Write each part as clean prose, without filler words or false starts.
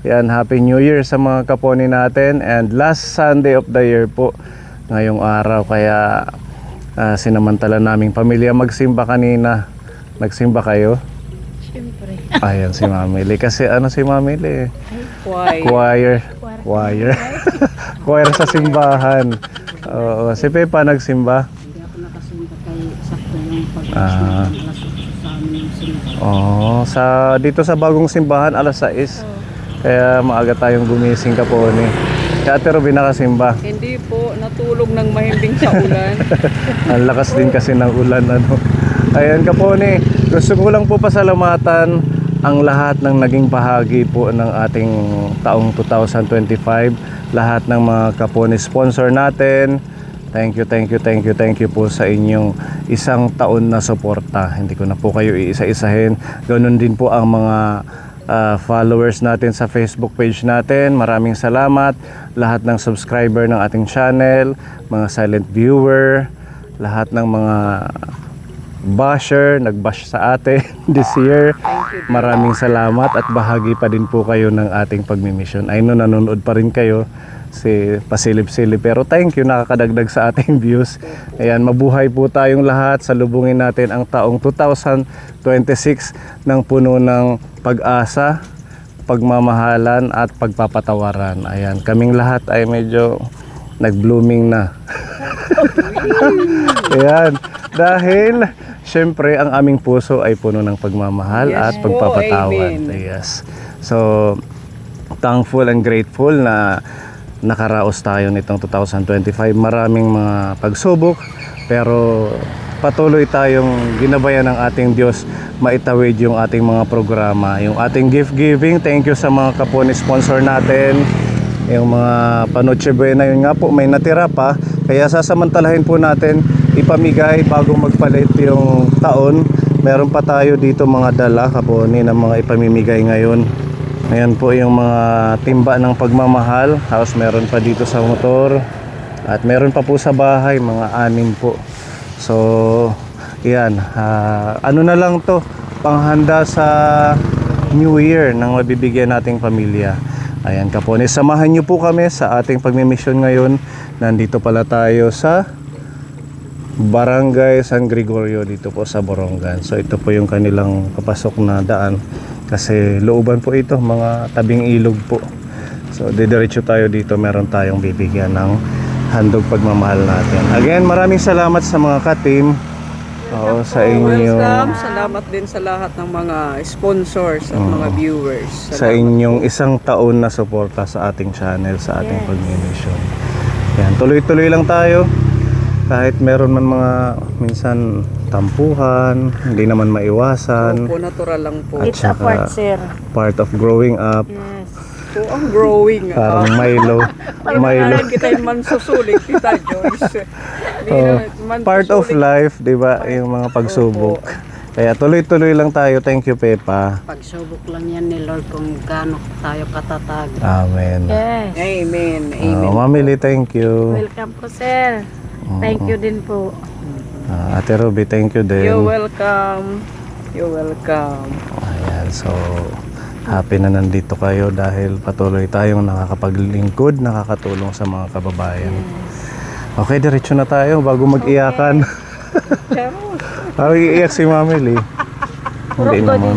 Yan, Happy New Year sa mga kaponi natin. And last Sunday of the year po ngayong araw. Kaya sinamantala naming pamilya magsimba kanina. Nagsimba kayo? Siyempre. Ayan si Mamili. Kasi ano si Mamili? Choir. Choir. Choir sa simbahan. Oo, si Pepa nagsimba. Hindi ako nakasimba kay sakto yung pag-alas Ah. ng alas 8 sa amin yung simba. Oh, dito sa bagong simbahan alas 6. Kaya maaga tayong gumising kaponi. Kaya Ate Ruby nakasimba. Hindi po, natulog ng mahimbing sa ulan. Ang lakas din kasi ng ulan ano. Ayan kaponi, gusto ko lang po pasalamatan ang lahat ng naging bahagi po ng ating taong 2025. Lahat ng mga kaponi sponsor natin. Thank you po sa inyong isang taon na suporta. Hindi ko na po kayo iisa-isahin. Ganun din po ang mga followers natin sa Facebook page natin. Maraming salamat. Lahat ng subscriber ng ating channel, mga silent viewer, lahat ng mga basher, nag-bash sa atin this year. Maraming salamat at bahagi pa din po kayo ng ating pagmimission. I know nanonood pa rin kayo, si pasilip-silip, pero thank you, nakakadagdag sa ating views. Ayan, mabuhay po tayong lahat. Salubungin natin ang taong 2026 ng puno ng pag-asa, pagmamahalan at pagpapatawaran. Ayan, kaming lahat ay medyo nag-blooming na. Ayan, dahil syempre ang aming puso ay puno ng pagmamahal Yes at po, pagpapatawad. amen. Yes. So, thankful and grateful na nakaraos tayo nitong 2025. Maraming mga pagsubok, pero patuloy tayong ginabayan ng ating Diyos maitawid yung ating mga programa, yung ating gift giving. Thank you sa mga kaponi sponsor natin, yung mga Panoche Buena. Yun nga po, may natira pa, kaya sasamantalahin po natin ipamigay bago magpalit yung taon. Meron pa tayo dito mga dala kaponi na mga ipamimigay ngayon. Ayan po yung mga timba ng pagmamahal. Tapos meron pa dito sa motor. At meron pa po sa bahay, mga 6 po. So, yan. Ano na lang to, panghanda sa New Year ng mabibigyan nating pamilya. Ayan kaponi, samahan nyo po kami sa ating pagmimission ngayon. Nandito pala tayo sa Barangay San Gregorio dito po sa Borongan. So ito po yung kanilang papasok na daan. Kasi looban po ito, mga tabing ilog po. So didiretso tayo dito, meron tayong bibigyan ng handog pagmamahal natin. Again, maraming salamat sa mga ka-team. Oo, sa inyo. Welcome. Salamat din sa lahat ng mga sponsors at mga viewers. Sa inyong isang taon na suporta sa ating channel, sa ating pagmimission. Yan, tuloy-tuloy lang tayo. Kahit meron man mga minsan tampuhan, hindi naman maiwasan. Opo, natural lang po. At It's a saka, part, sir. part of growing up. Yes. Po ang growing. Parang Milo. Milo. Kita yung mansusulit kita, Joyce. Part of life, di ba? Yung mga pagsubok. Kaya tuloy-tuloy lang tayo. Thank you, Pepa. Pagsubok lang yan ni Lord kung gaano tayo katatag. Amen. Yes. Amen. Amen. Mamili, thank you. Welcome po, sir. Thank you din po. Ate Ruby, thank you din. You're welcome. You're welcome. Ayan, so happy na nandito kayo dahil patuloy tayong nakakapaglingkod, nakakatulong sa mga kababayan. Okay, diretso na tayo bago mag-iyakan. Parang iiyak si Mamili. Hindi naman.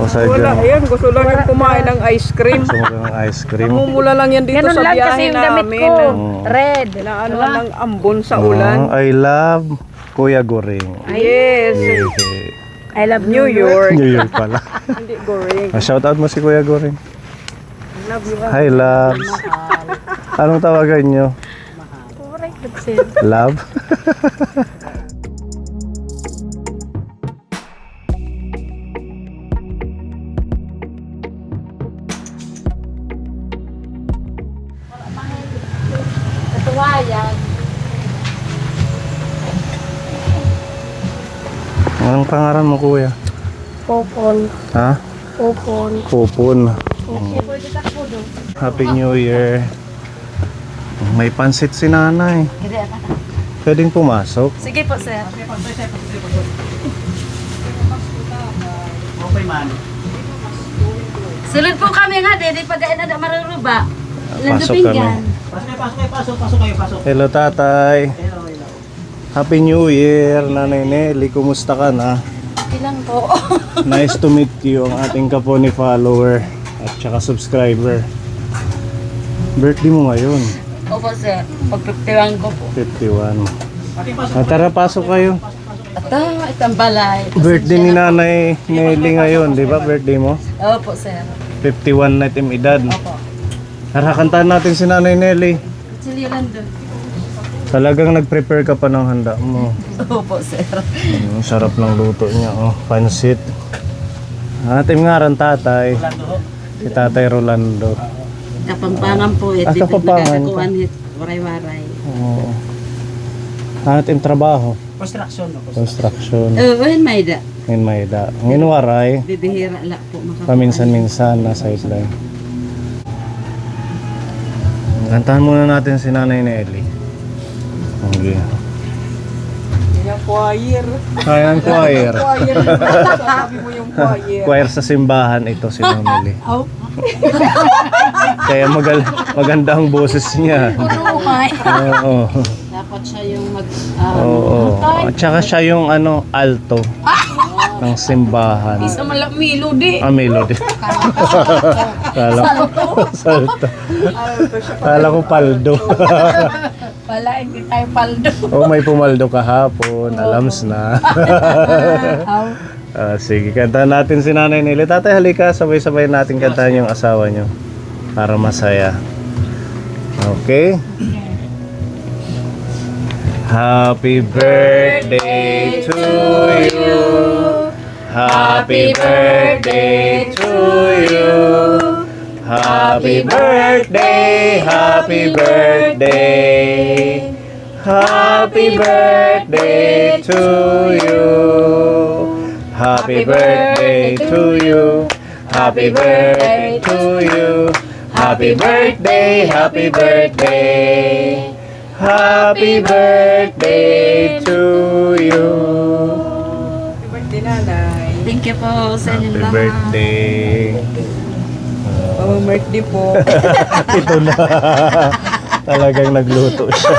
O Wala, sadyang ayan, gusto lang yung kumain ng ice cream. gusto mo ng ice cream. Namumula lang yan dito Ganun sa lang kasi biyahe yung damit namin. ko. Red. Inaano lang ng ambon sa ulan. I love Kuya Goring. Yes. I love New York. New York pala. Hindi goring. Shout out mo si Kuya Goring. Love you. Hi, loves. Anong tawagan nyo? Alright, that's it. Love? Katuwayan. Anong pangalan mo, Kuya? Popon. Ha? Popon. Popon. Pwede ka po doon. Happy New Year. May pansit si nanay. Pwedeng pumasok. Sige po, sir. Sulod po kami nga, di pagkain na maruruba. Pasok kami. Hello tatay. Happy New Year, Nanay Nelly. Kumusta ka na? Ilang po. Nice to meet you, ang ating kaponi follower at saka subscriber. Birthday mo ngayon, Opo sir, pagpiptiwan ko po. 51. Tara, pasok kayo. Ata, itang balay. Birthday ni Nanay Nelly ngayon, di ba? Birthday mo? Opo sir. 51 na itim edad. Opo. Tara, kantahan natin si Nanay Nelly. Sililan doon. Talagang nag-prepare ka pa ng handa mo. Opo sir. Ang sarap ng luto niya, oh. Pansit. Ating nga rin tatay. Si Tatay Rolando. Kapampangan po, Ah, Kapampangan ka. nagkakakuan hit, waray-waray. Oo. Ating trabaho. Construction. When may da, Ngayon may da. Ngayon waray. bibihira la po makakuan. Paminsan-minsan na sideline. Kantahan muna natin si Nanay Nelly. Okay. Yung choir. Ayan, choir. Choir. Sabi mo yung choir. Choir sa simbahan ito si Nelly. Kaya maganda ang boses niya. Oo. Dapat siya yung mag, Oo. At saka siya yung alto ng simbahan. Isa malak melody. Melody. Kala ko salto. Kala ko paldo. Wala, hindi tayo paldo. Oh, may pumaldo kahapon. Alams na. Sige, kantahan natin si Nanay Nelly. Tatay, halika. Sabay-sabay natin kantahan yung asawa nyo. Para masaya. Okay? Happy birthday to you. Happy birthday to you. Happy birthday, happy birthday. Happy birthday to you. Happy birthday to you. Happy birthday to you. Happy birthday, happy birthday. Happy birthday to you. Happy birthday, nanay. thank you po sa Happy inyong lahat. birthday. Oh, birthday po. Ito na. Talagang nagluto siya.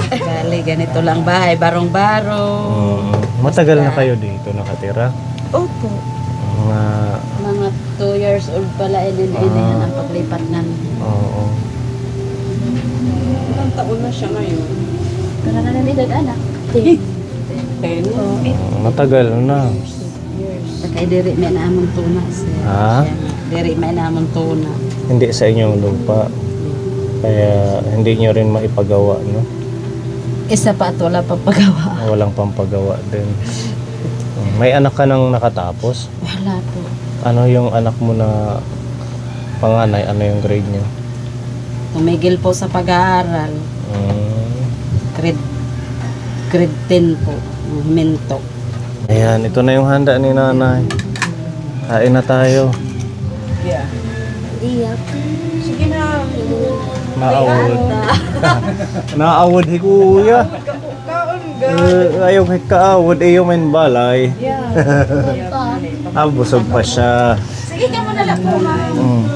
Bali, ganito lang bahay, barong-barong. Matagal na kayo dito nakatira? Opo. Mga... Mga 2 years old pala, inin-inihan ang paglipat namin. Oo. Ilang taon na siya ngayon? Pero na nalidad anak. 10. Matagal na. Kaya diri may naamon tuna. Sir. Ha? Diri may naamon tuna. Hindi sa inyong lupa. Kaya hindi nyo rin maipagawa, no? Isa pa at wala pa pagawa. Walang pampagawa din. May anak ka nang nakatapos? Wala po. Ano yung anak mo na panganay? Ano yung grade niya? Tumigil po sa pag-aaral. Grade 10 po. Minto. Ayan, ito na yung handa ni nanay. Kain na tayo. Yeah. Iya. Sige na. Naawod. Naawod hi kuya. Kaon ga. Ayaw kay kaawod iyo men balay. Yeah. Busog pa siya. Sige ka muna lang po, ma'am.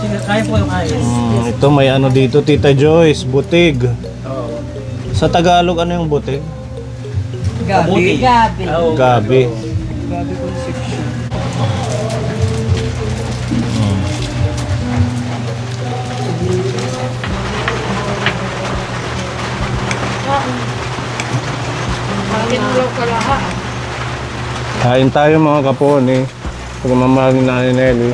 Sige, kaya po yung ayos. Ito may ano dito, Tita Joyce, butig. Sa Tagalog ano yung butig? Gabi. Gabi. Gabi. Gabi conception. Kain tayo mga kaponi. Pagmamahal ni Nanay Nelly.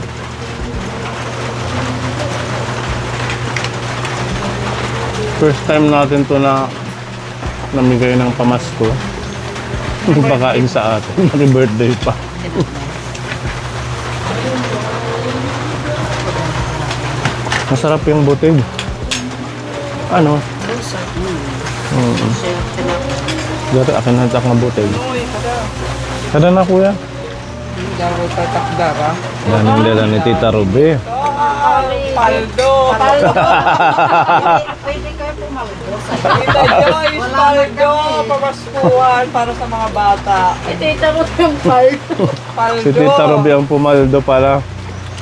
First time natin to na namigay ng pamasko. Nagpakain sa atin. Happy birthday pa. Masarap yung butig. Ano? Dari akin hantak ng butig. Kada na kuya. Daw tatakdara. Yan yung dala ni Tita Ruby. Paldo. Pwede kayo pumaldo sa Tita Joyce, paldo, pamaskuhan para sa mga bata. Tita mo yung paldo. Paldo. Si Tita Ruby ang pumaldo pala.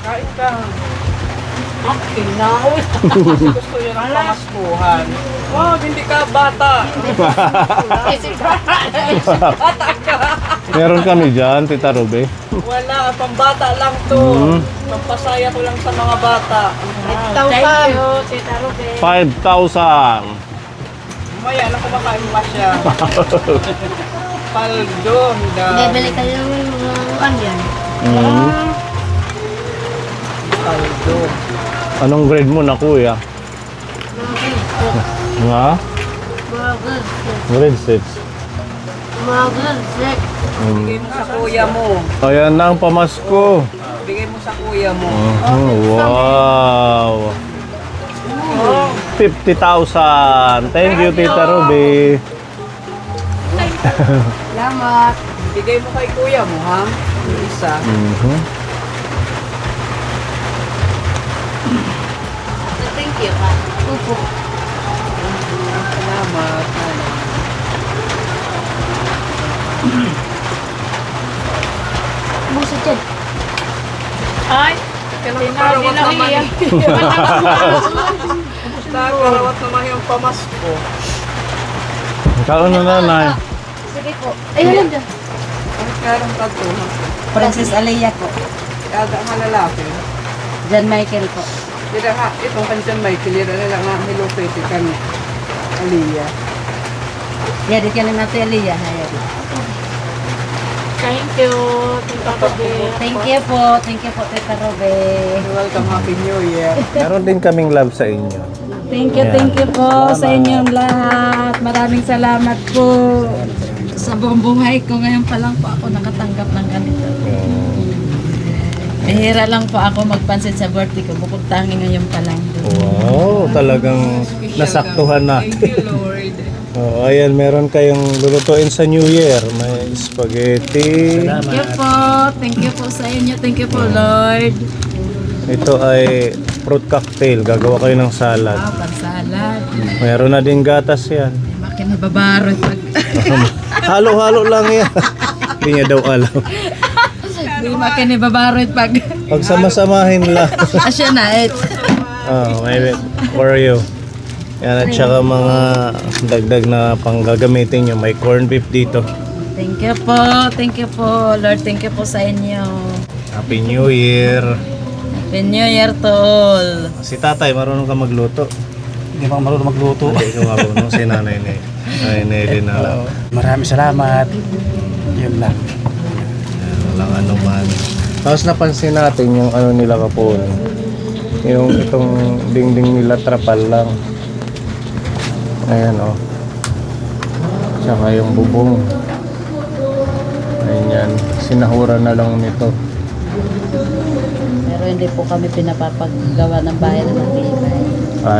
Kain ka. Pinaw. Kasi gusto niya ng pamaskuhan. Wow, hindi ka bata. Bata ka. Meron kami dyan, Tita Ruby. Wala, pambata lang to. Pampasaya ko lang sa mga bata. Thank you, Tita Ruby. 5,000. Mamaya, alam ko makain pa siya. Paldo, Bibili kayo ng mga onion. Paldo. Anong grade mo na, kuya? Nga? Mga good. Grade 6. Mga good. Bigay mo sa kuya mo. Ayan na ang pamasko. Bigay mo sa kuya mo. Wow. 50,000. Thank you, Tita Ruby. Salamat. Bigay mo kay kuya mo, ha? Yung isa. Thank you. Upo. Salamat. Busit yan. Ay. Karawat naman. Karawat naman yung pamasko. Kaon na nanay. Sige po. Ayun lang dyan. Ang karang tato. Princess Alea po. Kada nga lalaki. John Michael po. Dito ha, itong kansan Michael, yun na lang nga, Hello Pretty kami. Aliyah. Ya, di ka na natin Alea. Haya. Thank you, Tita Ruby. Thank you po. Thank you po, Tita Robe. Welcome, Happy New Year. Meron din kaming love sa inyo. Thank you po sa inyong lahat. Maraming salamat po. Sa buong buhay ko, ngayon pa lang po ako nakatanggap ng ganito. Bihira lang po ako magpansit sa birthday ko. Bukod tangi ngayon pa lang. Wow, talagang nasaktuhan Thank natin. you, Lord. Oh, ayan, meron kayong lulutuin sa New Year. May spaghetti. Thank you po. Thank you po sa inyo. Thank you po, Lord. Ito ay fruit cocktail. Gagawa kayo ng salad. Wow, pansalad. Meron na din gatas yan. Makinababaro pag... Halo-halo lang yan. Hindi niya daw alam. Hindi makinababaro pag... Pag sama-samahin lang. Asya na, eh. Oh, may Oreo. Yan, at saka mga dagdag na panggagamitin nyo. May corned beef dito. Thank you po. Thank you po, Lord. Thank you po sa inyo. Happy New Year. Happy New Year to all. Si tatay, marunong ka magluto. Hindi pa marunong magluto. Hindi ko marunong. Si nanay ni. Ay, Nelly na lang. Maraming salamat. Yun lang. Walang ano man. Tapos napansin natin yung ano nila kapon. Yung itong dingding nila trapal lang. Ayan oh. Tsaka yung bubong. Ayan. Sinahuran na lang nito. Pero hindi po kami pinapapagawa ng bahay na matibay.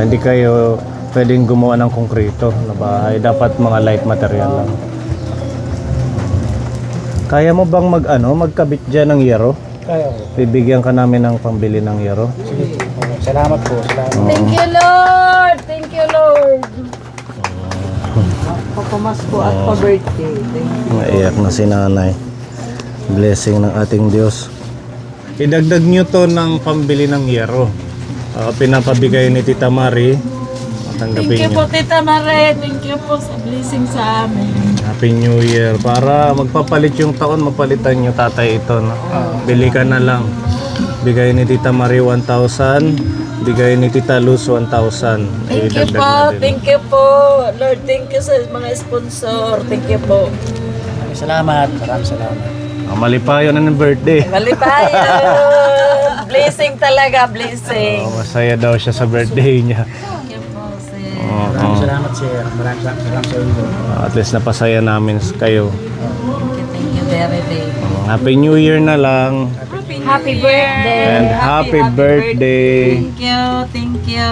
Hindi kayo pwedeng gumawa ng konkreto na bahay. Dapat mga light material lang. Kaya mo bang magkabit dyan ng yero? Kaya ko. Bibigyan ka namin ng pambili ng yero. Sige. Salamat po. Salamat. Thank you, Lord! Thank you, Lord! Papamasko at pa-birthday. Thank you. Naiyak na si nanay. Blessing ng ating Diyos. Idagdag nyo to ng pambili ng yero. Pinapabigay ni Tita Marie. Tanggapin Thank you nyo. po, Tita Mare. Thank you po sa blessing sa amin. Happy New Year. Para magpapalit yung taon, mapalitan nyo tatay ito. No? Bili ka na lang. Bigay ni Tita Marie 1,000. Bigay ni Tita Luz 1,000. Thank you Idagdag po, na din. thank you po. Lord, thank you sa mga sponsor. Thank you po. Maraming salamat. Maraming salamat. Mali pa yun ng birthday. Malipayan! Blessing talaga, blessing. Masaya daw siya sa birthday niya. Thank you po, sir. Maraming salamat, sir. Maraming salamat sa inyo. At least napasaya namin kayo. Thank you very much. Happy New Year na lang. Happy birthday! And happy birthday. Thank you, thank you.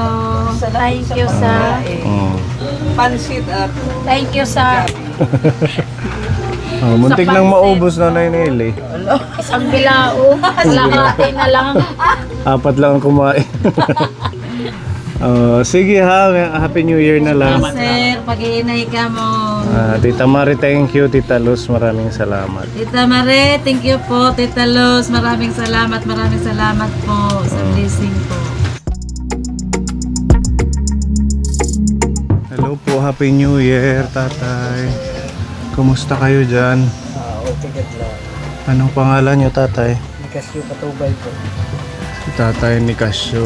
Thank you sa... Pansit at Thank you sa... Muntik nang maubos na Nelly. Isang bilao. Kalahati na lang. 4 lang ang kumain. Sige ha, Happy New Year na lang. Sir, pag-iinay ka mo. Tita Mari, thank you. Tita Luz, maraming salamat. Tita Mare, thank you po. Tita Luz, maraming salamat po sa blessing po. Hello po, Happy New Year, tatay. Kumusta kayo dyan? Okay, good luck. Anong pangalan nyo, tatay? Nikasyo Patubay po. Si tatay ni Casio.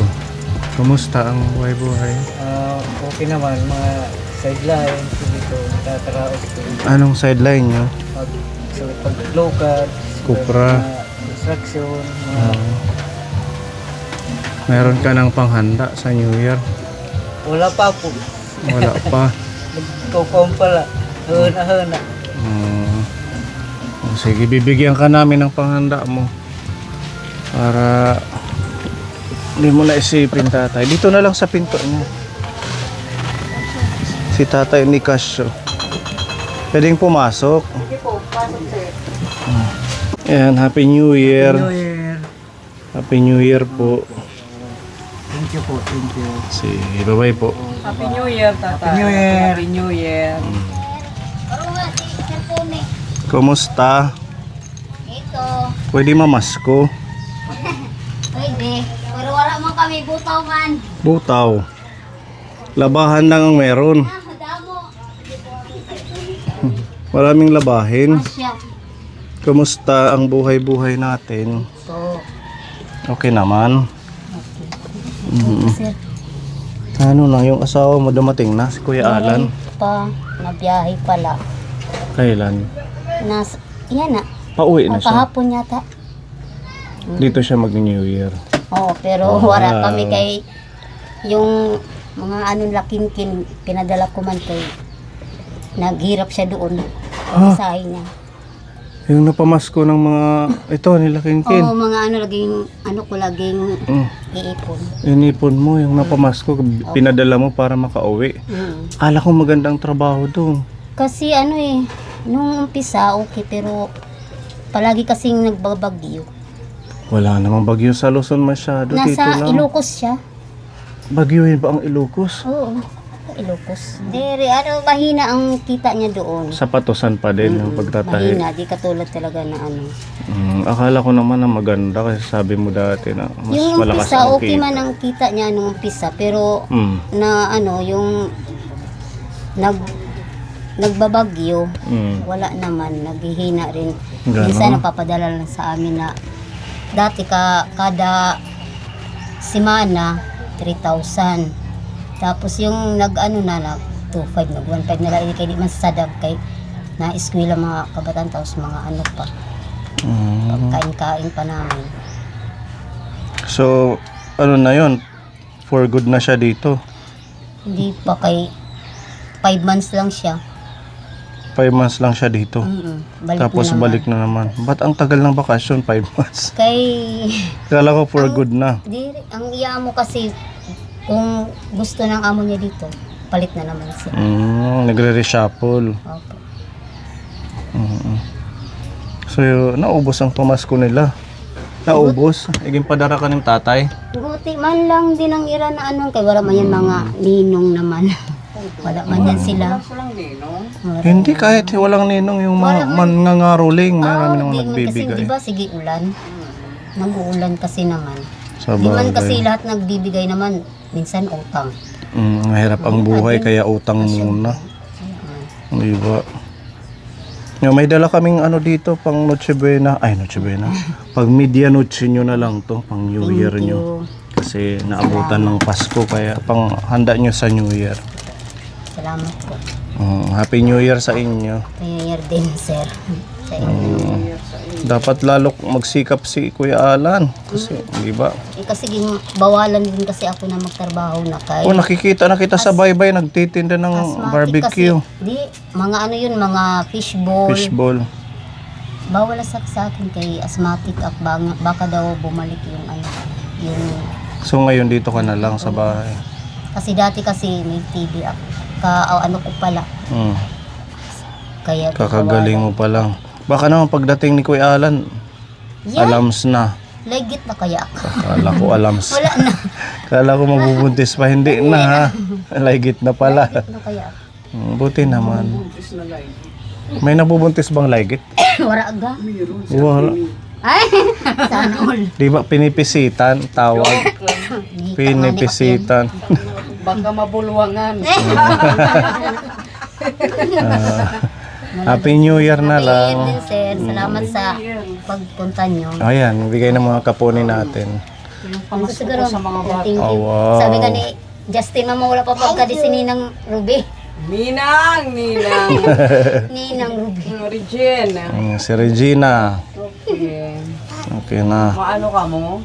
Kumusta ang buhay-buhay? Okay naman, mga sideline dito, nakakaraos ko. Anong sideline nyo? Pag local, Cupra. construction, Meron ka ng panghanda sa New Year? wala pa po. Wala pa. Nagkukong pala, hana-hana. Sige, bibigyan ka namin ng panghanda mo. Para hindi mo na isipin, tatay. Dito na lang sa pinto niya. Si tatay ni Casio. Pwedeng pumasok. Sige po, pasok sir. Ayan, Happy New Year. Year. Happy New Year po. Thank you po, thank you. Sige, bye-bye po. Happy New Year, tatay. Happy New Year. Happy New Year. Kumusta? Ito, Pwede mamasko. pwede. Pero wala man kami butaw man. Butaw. Labahan lang ang meron. Damo. Maraming labahin. Asya. Kumusta ang buhay-buhay natin? So, Okay naman. sir, Ano lang, yung asawa mo dumating na, si Kuya Alan. pa, nabiyahe pala. Kailan? Yan na. Pauwi na siya. Kahapon yata. Dito siya mag-New Year. Oo, pero Wow. wala kami kay yung mga anong laking pinadala ko man kay naghirap siya doon. Pamasahe niya. Yung napamasko ng mga, ito, nila Kinkin. Oo, mga ano laging iipon. Inipon mo, yung napamasko, pinadala mo para makauwi. Kala ko magandang trabaho doon. Kasi nung umpisa okay pero palagi kasing nagbabagyo. Wala namang bagyo sa Luzon masyado. Dito Nasa lang. Ilocos siya. Bagyuhin ba ang Ilocos? Oo, Ilocos. Mahina ang kita niya doon. Sa Patusan pa din yung pagtatahi. Mahina, di katulad talaga na Akala ko naman na maganda kasi sabi mo dati na mas Yung malakas umpisa, ang okay kita. man ang kita niya nung umpisa. Pero Mm. yung nagbabagyo, wala naman, naghihina rin. Ganon. Minsan napapadala lang sa amin na dati kada simana 3,000. Tapos yung nag 2,500, nag 1,500 na lang kay di man sadab kay na eskwela mga kabataan tapos mga pa. Kain-kain pa namin. So, ano na yun? For good na siya dito. Hindi pa kay 5 months lang siya. 5 months lang siya dito. Balik Tapos na naman. balik na naman. Ba't ang tagal ng bakasyon? 5 months. Kay Kala ko for good na. ang iya mo kasi kung gusto ng amo niya dito, palit na naman siya. Nagre-reshuffle. Opo. So, naubos ang pamasko nila. Naubos? Iging padara ka ng tatay? Guti man lang din ang ira na kay wala man yan mga ninong naman. Wala man yan sila. Walang ninong. Hindi, kahit walang ninong yung mga mangangaruling. Marami naman Di man kasi, nagbibigay. di ba, sige ulan. Nag-uulan kasi naman. Sa Di man kasi bagay. lahat nagbibigay naman, minsan utang. Mahirap ang buhay kaya utang muna. Di ba? Yung may dala kaming dito pang Noche Buena. Ay, Noche Buena. Pag media noche nyo na lang to, pang New Year Thank nyo. you. Kasi naabutan ng Pasko kaya pang handa nyo sa New Year. Salamat po. Happy New Year sa inyo. Kaya din, sir. Sa inyo. Dapat lalo magsikap si Kuya Alan. Kasi, di ba? Kasi bawalan din kasi ako na magtrabaho na kay. Nakikita na kita sa baybay, nagtitinda ng Asthmatic barbecue. Kasi, mga mga fishball. Fishball. Bawal sa akin kay asthmatic at baka daw bumalik yung So ngayon dito ka na lang sa bahay. kasi dati kasi may TB ako. Ko pala. Kaya Kakagaling mo pa lang. Baka naman pagdating ni Kuya Alan, Yeah. alams na. Legit na kaya ako. Kala ko alam. Wala na. Kala ko mabubuntis pa. Hindi na ha. Laigit na pala. Legit na kaya ako. Buti naman. May nabubuntis bang laigit? Wala ga. Wala. Ay, sana all. Di ba pinipisitan? Tawag. Pinipisitan. Baka mabulwangan. Happy New Year na Happy lang. New Year din, sir. Salamat sa pagpunta nyo. Ayan, bigay ng mga kapuni natin. Siguro, thank you. Oh, wow. Sabi ka ni Justin, mama, wala pa pagkadisini ng Ruby. Ninang! Ninang Ruby. Regine. Si Regina. Okay. Okay na. Maano ka mo?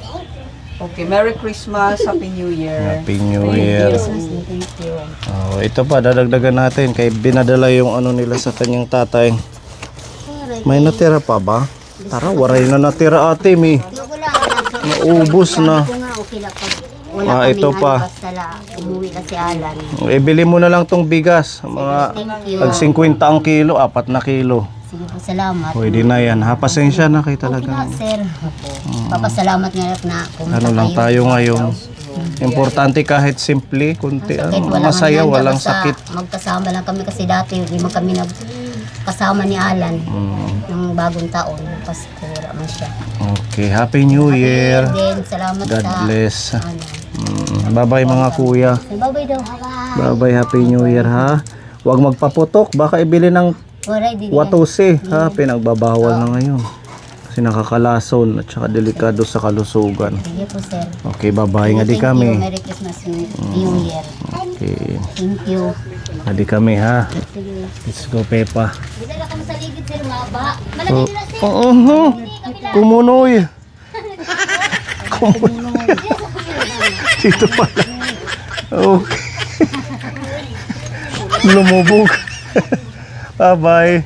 Okay, Merry Christmas, Happy New Year. Happy New Year. Thank you. Oh, ito pa, dadagdagan natin. Kay binadala yung ano nila sa kanyang tatay. May natira pa ba? Tara, waray na natira ate, mi. Naubos na. Ako nga, okay lang pag wala Ito pa. basta la, umuwi na si Alan. Ibili mo na lang tong bigas. Mga Thank you. tag 50 ang kilo, 4 na kilo. Sige po, salamat. Pwede na yan. Ha, pasensya na kayo Okay na, talaga. sir. Papasalamat nga na pumunta Ano lang kayo. tayo ngayon. Importante kahit simple, kunti. Sakit, Ano, walang masaya, hanggan, walang basta sakit. Magkasama lang kami kasi dati, hindi man kami nagkasama ni Alan ng bagong taon. Pasko, wala man siya. Okay, Happy New Year. Then, salamat God sa... bless. Ano. Bye-bye mga kuya. Bye-bye daw. Bye-bye. Bye-bye, Happy New Year ha. Huwag magpaputok, baka ibili ng Alright, din yan. watose ha. Pinagbabawal na ngayon. Kasi nakakalason at saka delikado sa kalusugan. Sige po, sir. Okay, bye-bye nga di Thank you. kami. Merry Christmas, New Year. Okay, Thank you. nga di kami ha. Sige. Let's go, Pepa. Dala ka mo sa ligid, sir. Maba. Malaki nila, sir. Kumunoy. Kumunoy. Dito pala. Okay. Lumubog. Bye-bye.